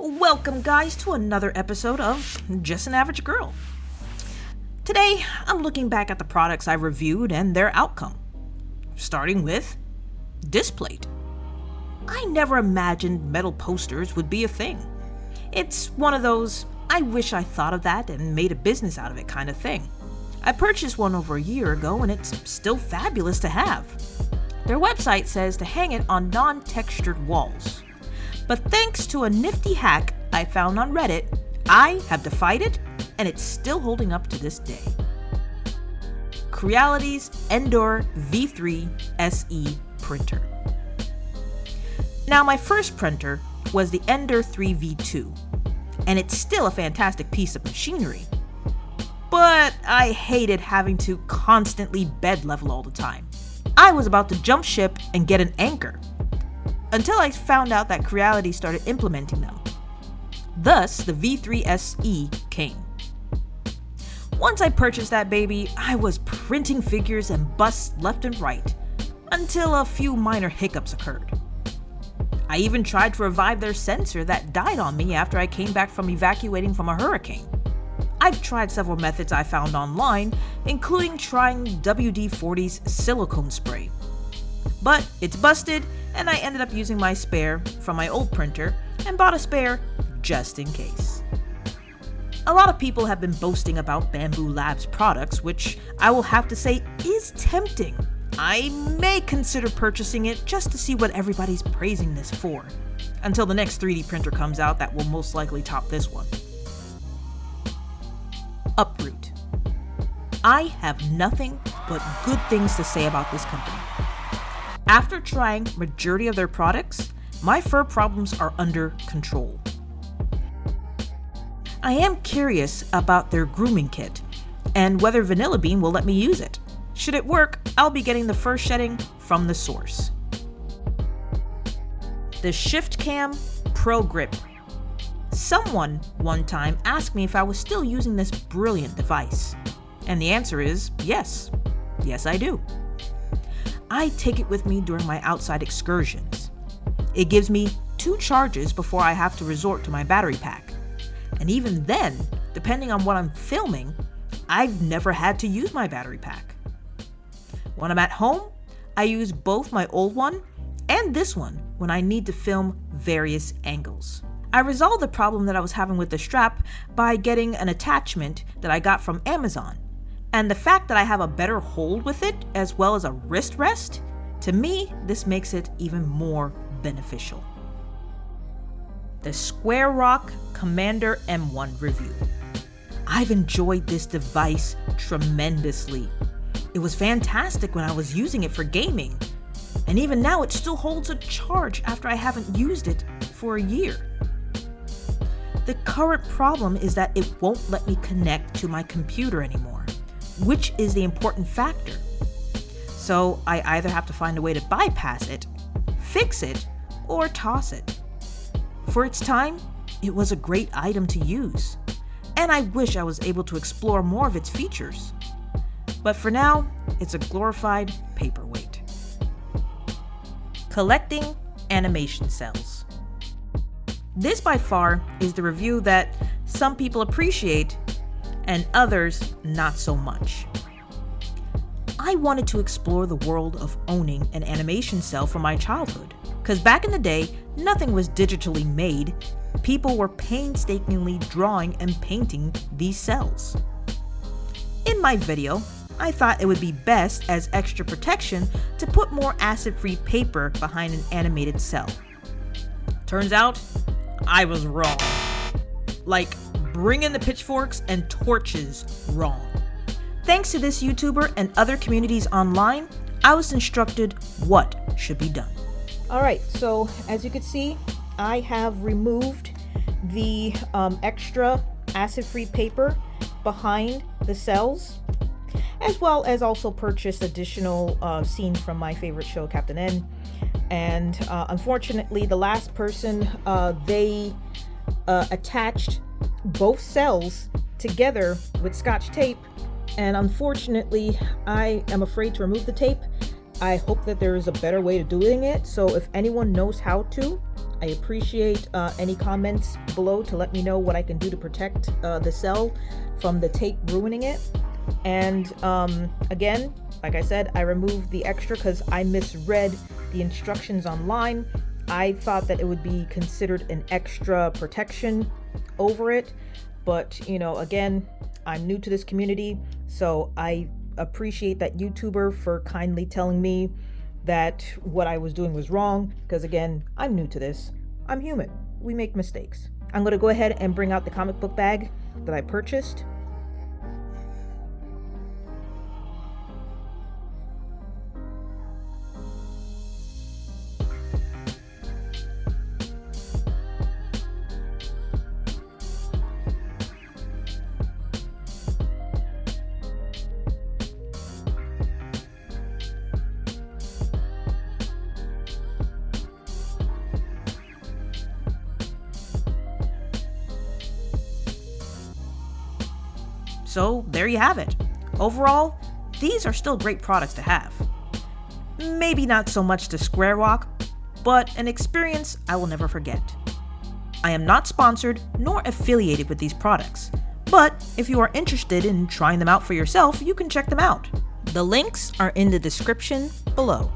Welcome, guys, to another episode of Just an Average Girl. Today, I'm looking back at the products I reviewed and their outcome, starting with Displate. I never imagined metal posters would be a thing. It's one of those, I wish I thought of that and made a business out of it kind of thing. I purchased one over a year ago and it's still fabulous to have. Their website says to hang it on non-textured walls. But thanks to a nifty hack I found on Reddit, I have defied it and it's still holding up to this day. Creality's Endor V3 SE printer. Now, my first printer was the Endor 3 V2, and it's still a fantastic piece of machinery. But I hated having to constantly bed level all the time. I was about to jump ship and get an anchor, until I found out that Creality started implementing them. Thus, the V3 SE came. Once I purchased that baby, I was printing figures and busts left and right, until a few minor hiccups occurred. I even tried to revive their sensor that died on me after I came back from evacuating from a hurricane. I've tried several methods I found online, including trying WD-40's silicone spray. But it's busted, and I ended up using my spare from my old printer and bought a spare just in case. A lot of people have been boasting about Bamboo Labs products, which I will have to say is tempting. I may consider purchasing it just to see what everybody's praising this for, until the next 3D printer comes out that will most likely top this one. Uproot. I have nothing but good things to say about this company. After trying majority of their products, my fur problems are under control. I am curious about their grooming kit and whether Vanilla Bean will let me use it. Should it work, I'll be getting the fur shedding from the source. The Shift Cam Pro Grip. Someone one time asked me if I was still using this brilliant device, and the answer is yes. Yes, I do. I take it with me during my outside excursions. It gives me 2 charges before I have to resort to my battery pack. And even then, depending on what I'm filming, I've never had to use my battery pack. When I'm at home, I use both my old one and this one when I need to film various angles. I resolved the problem that I was having with the strap by getting an attachment that I got from Amazon. And the fact that I have a better hold with it, as well as a wrist rest, to me, this makes it even more beneficial. The Square Rock Commander M1 review. I've enjoyed this device tremendously. It was fantastic when I was using it for gaming, and even now it still holds a charge after I haven't used it for a year. The current problem is that it won't let me connect to my computer anymore, which is the important factor. So I either have to find a way to bypass it, fix it, or toss it. For its time, it was a great item to use, and I wish I was able to explore more of its features. But for now, it's a glorified paperweight. Collecting animation cells. This by far is the review that some people appreciate and others not so much. I wanted to explore the world of owning an animation cell from my childhood, because back in the day, nothing was digitally made. People were painstakingly drawing and painting these cells. In my video, I thought it would be best as extra protection to put more acid-free paper behind an animated cell. Turns out, I was wrong. Like, bring in the pitchforks and torches wrong. Thanks to this YouTuber and other communities online, I was instructed what should be done. Alright, so as you can see, I have removed the extra acid-free paper behind the cells, as well as also purchased additional scenes from my favorite show, Captain N. And unfortunately, the last person, they attached both cells together with Scotch tape, and unfortunately, I am afraid to remove the tape. I hope that there is a better way to doing it, so if anyone knows how to, I appreciate any comments below to let me know what I can do to protect the cell from the tape ruining it. And again, like I said, I removed the extra because I misread the instructions online. I thought that it would be considered an extra protection over it. But, again, I'm new to this community, so I appreciate that YouTuber for kindly telling me that what I was doing was wrong, because again, I'm new to this. I'm human. We make mistakes. I'm going to go ahead and bring out the comic book bag that I purchased. So there you have it. Overall, these are still great products to have. Maybe not so much to square walk, but an experience I will never forget. I am not sponsored nor affiliated with these products, but if you are interested in trying them out for yourself, you can check them out. The links are in the description below.